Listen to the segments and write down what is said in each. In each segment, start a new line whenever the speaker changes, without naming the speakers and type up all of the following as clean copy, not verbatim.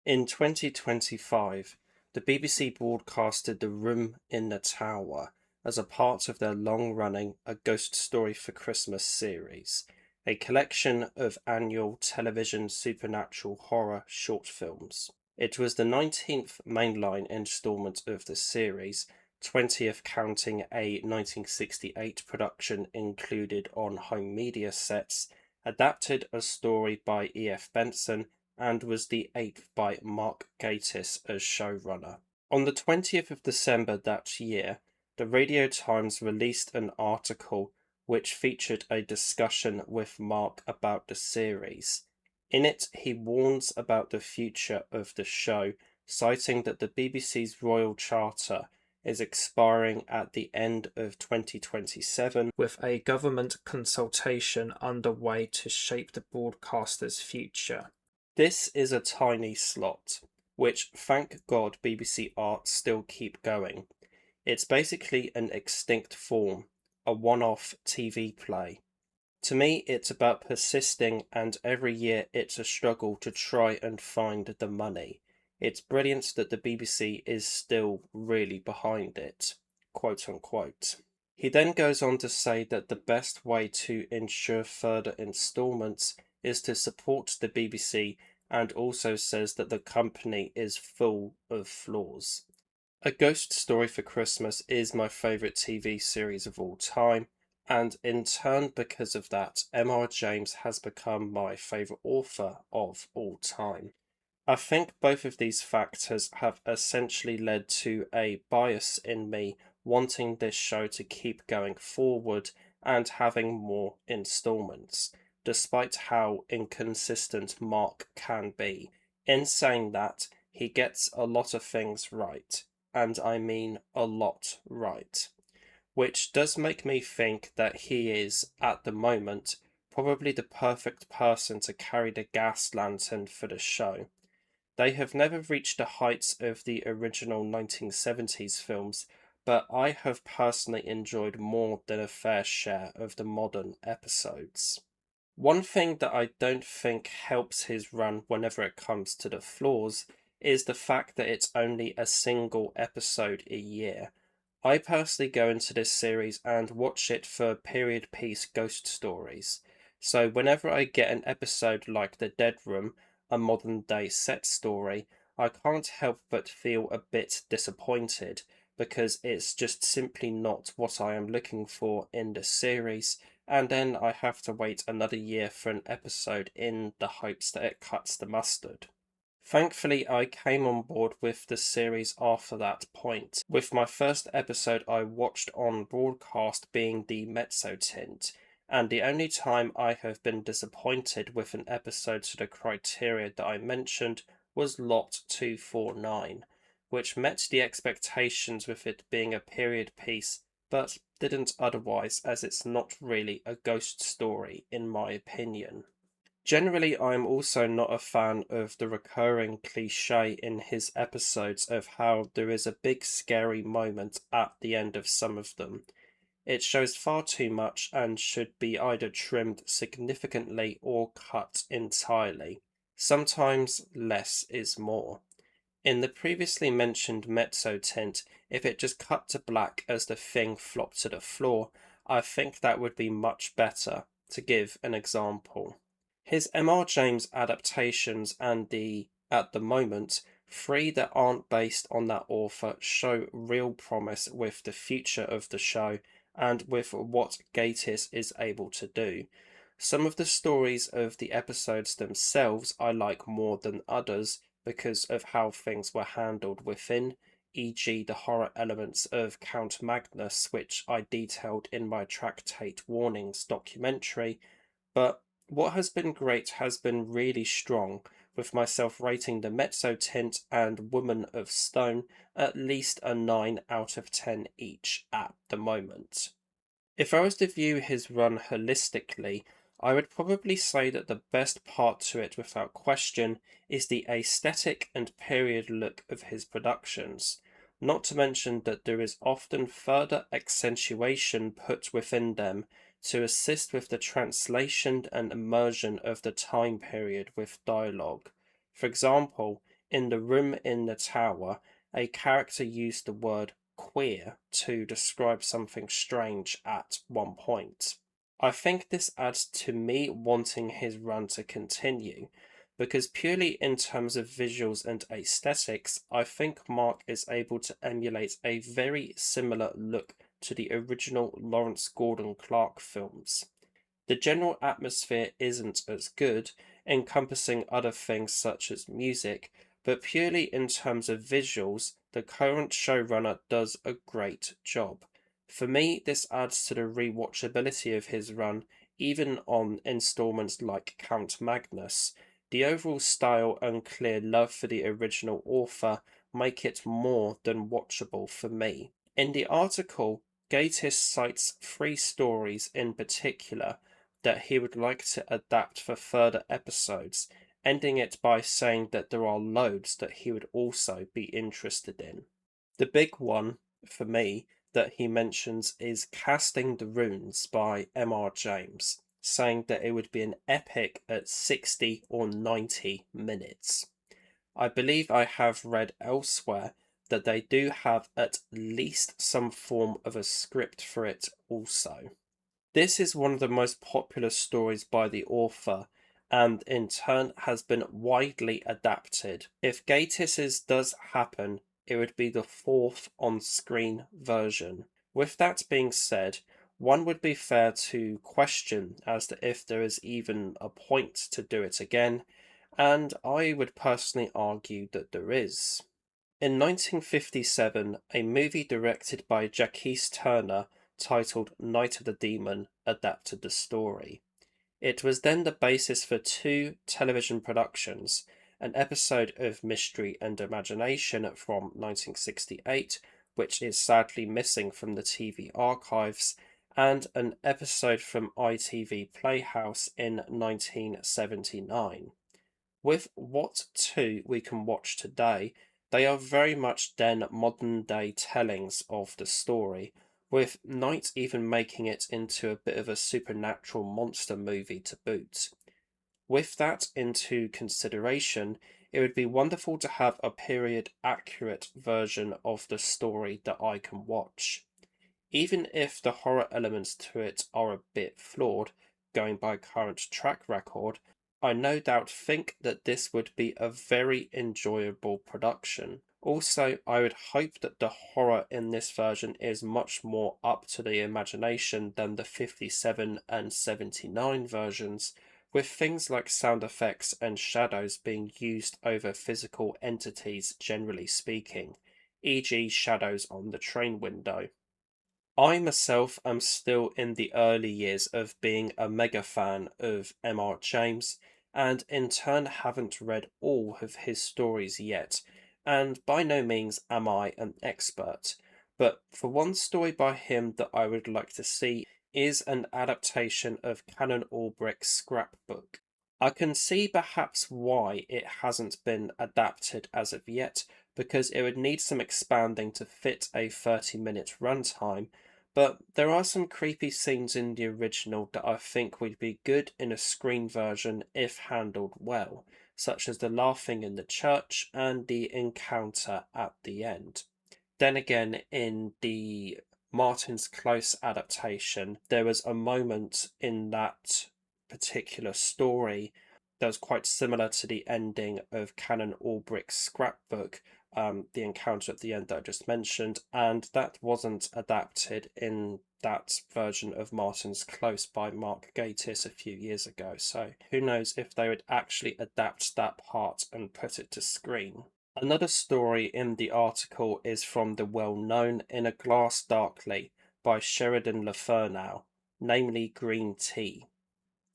In 2025, the BBC broadcasted The Room in the Tower as a part of their long-running A Ghost Story for Christmas series, a collection of annual television supernatural horror short films. It was the 19th mainline installment of the series, 20th counting a 1968 production included on home media sets, adapted a story by E.F. Benson, and was the 8th by Mark Gatiss as showrunner. On the 20th of December that year, the Radio Times released an article which featured a discussion with Mark about the series. In it, he warns about the future of the show, citing that the BBC's Royal Charter is expiring at the end of 2027, with a government consultation underway to shape the broadcaster's future. This is a tiny slot, which thank God BBC Arts still keep going. It's basically an extinct form, a one-off TV play. To me, it's about persisting, and every year it's a struggle to try and find the money. It's brilliant that the BBC is still really behind it, quote unquote. He then goes on to say that the best way to ensure further instalments is to support the BBC, and also says that the company is full of flaws. A Ghost Story for Christmas is my favourite TV series of all time, and in turn because of that, M.R. James has become my favourite author of all time. I think both of these factors have essentially led to a bias in me wanting this show to keep going forward and having more installments, despite how inconsistent Mark can be. In saying that, he gets a lot of things right, and I mean a lot right, which does make me think that he is, at the moment, probably the perfect person to carry the gas lantern for the show. They have never reached the heights of the original 1970s films, but I have personally enjoyed more than a fair share of the modern episodes. One thing that I don't think helps his run whenever it comes to the flaws is the fact that it's only a single episode a year. I personally go into this series and watch it for period piece ghost stories. So whenever I get an episode like The Dead Room, a modern day set story, I can't help but feel a bit disappointed because it's just simply not what I am looking for in the series, and then I have to wait another year for an episode in the hopes that it cuts the mustard. Thankfully, I came on board with the series after that point, with my first episode I watched on broadcast being the Mezzo Tint, and the only time I have been disappointed with an episode to the criteria that I mentioned was Lot 249, which met the expectations with it being a period piece, but didn't otherwise, as it's not really a ghost story in my opinion. Generally, I am also not a fan of the recurring cliche in his episodes of how there is a big scary moment at the end of some of them. It shows far too much and should be either trimmed significantly or cut entirely. Sometimes less is more. In the previously mentioned Mezzo Tint, if it just cut to black as the thing flopped to the floor, I think that would be much better, to give an example. His M.R. James adaptations and at the moment, 3 that aren't based on that author show real promise with the future of the show and with what Gatiss is able to do. Some of the stories of the episodes themselves I like more than others because of how things were handled within, e.g. the horror elements of Count Magnus, which I detailed in my Tractate Warnings documentary, but what has been great has been really strong, with myself rating the Mezzo Tint and Woman of Stone at least a 9 out of 10 each at the moment. If I was to view his run holistically, I would probably say that the best part to it without question is the aesthetic and period look of his productions, not to mention that there is often further accentuation put within them to assist with the translation and immersion of the time period with dialogue. For example, in The Room in the Tower, a character used the word queer to describe something strange at one point. I think this adds to me wanting his run to continue, because purely in terms of visuals and aesthetics, I think Mark is able to emulate a very similar look to the original Lawrence Gordon Clark films. The general atmosphere isn't as good, encompassing other things such as music, but purely in terms of visuals, the current showrunner does a great job. For me, this adds to the rewatchability of his run, even on installments like Count Magnus. The overall style and clear love for the original author make it more than watchable for me. In the article, Gatiss cites three stories in particular that he would like to adapt for further episodes, ending it by saying that there are loads that he would also be interested in. The big one, for me, that he mentions is Casting the Runes by M.R. James, saying that it would be an epic at 60 or 90 minutes. I believe I have read elsewhere that they do have at least some form of a script for it also. This is one of the most popular stories by the author, and in turn has been widely adapted. If Gatiss's does happen, it would be the fourth on-screen version. With that being said, one would be fair to question as to if there is even a point to do it again, and I would personally argue that there is. In 1957, a movie directed by Jacques Turner titled Night of the Demon adapted the story. It was then the basis for two television productions, an episode of Mystery and Imagination from 1968, which is sadly missing from the TV archives, and an episode from ITV Playhouse in 1979. With what two we can watch today, they are very much then modern day tellings of the story, with Night even making it into a bit of a supernatural monster movie to boot. With that into consideration, it would be wonderful to have a period accurate version of the story that I can watch. Even if the horror elements to it are a bit flawed, going by current track record, I no doubt think that this would be a very enjoyable production. Also, I would hope that the horror in this version is much more up to the imagination than the 57 and 79 versions, with things like sound effects and shadows being used over physical entities generally speaking, e.g. shadows on the train window. I myself am still in the early years of being a mega fan of M.R. James, and in turn haven't read all of his stories yet, and by no means am I an expert. But for one story by him that I would like to see is an adaptation of Canon Albrick's scrapbook. I can see perhaps why it hasn't been adapted as of yet, because it would need some expanding to fit a 30-minute runtime, but there are some creepy scenes in the original that I think would be good in a screen version if handled well, such as the laughing in the church and the encounter at the end. Then again, in the Martin's Close adaptation, there was a moment in that particular story that was quite similar to the ending of Canon Albrick's scrapbook, the encounter at the end that I just mentioned, and that wasn't adapted in that version of Martin's Close by Mark Gatiss a few years ago, so who knows if they would actually adapt that part and put it to screen. Another story in the article is from the well-known In a Glass Darkly by Sheridan Le Furnau, namely Green Tea.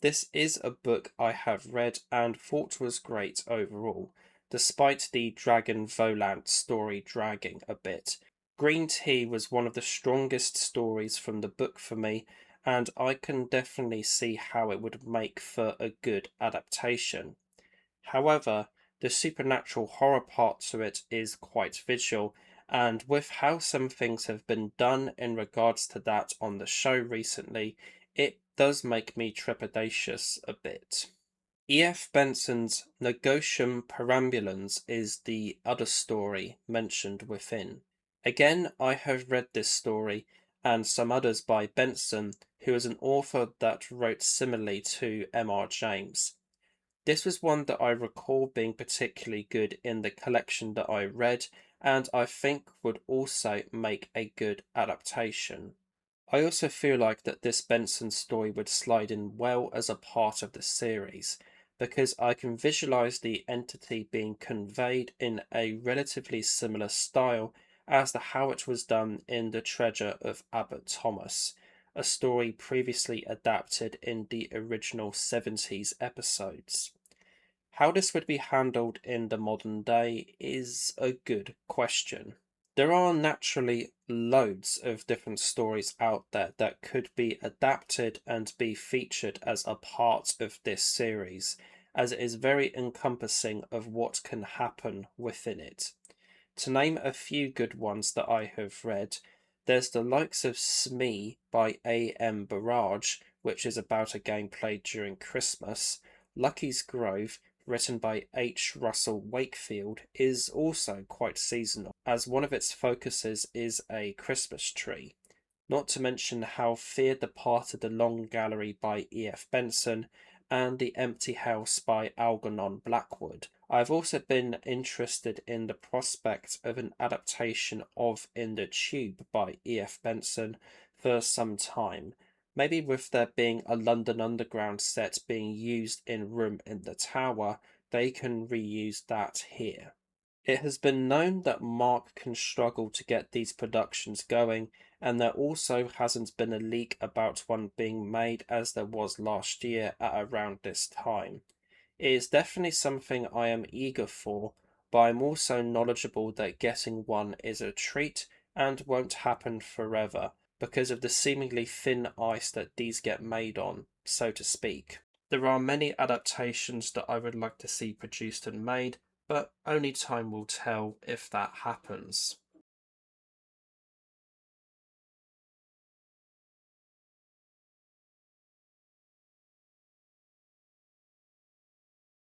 This is a book I have read and thought was great overall, despite the Dragon Volant story dragging a bit. Green Tea was one of the strongest stories from the book for me, and I can definitely see how it would make for a good adaptation. However, the supernatural horror part to it is quite visual, and with how some things have been done in regards to that on the show recently, it does make me trepidatious a bit. E.F. Benson's Negotium Perambulans is the other story mentioned within. Again, I have read this story and some others by Benson, who is an author that wrote similarly to M.R. James. This was one that I recall being particularly good in the collection that I read, and I think would also make a good adaptation. I also feel like that this Benson story would slide in well as a part of the series, because I can visualize the entity being conveyed in a relatively similar style as to how it was done in The Treasure of Abbot Thomas, a story previously adapted in the original 70s episodes. How this would be handled in the modern day is a good question. There are naturally loads of different stories out there that could be adapted and be featured as a part of this series, as it is very encompassing of what can happen within it. To name a few good ones that I have read, there's the likes of Smee by A.M. Barrage, which is about a game played during Christmas. Lucky's Grove, written by H. Russell Wakefield, is also quite seasonal, as one of its focuses is a Christmas tree. Not to mention How Fear Departed the Long Gallery by E.F. Benson and The Empty House by Algernon Blackwood. I've also been interested in the prospect of an adaptation of In the Tube by E.F. Benson for some time. Maybe with there being a London Underground set being used in Room in the Tower, they can reuse that here. It has been known that Mark can struggle to get these productions going, and there also hasn't been a leak about one being made as there was last year at around this time. It is definitely something I am eager for, but I'm also knowledgeable that getting one is a treat and won't happen forever because of the seemingly thin ice that these get made on, so to speak. There are many adaptations that I would like to see produced and made, but only time will tell if that happens.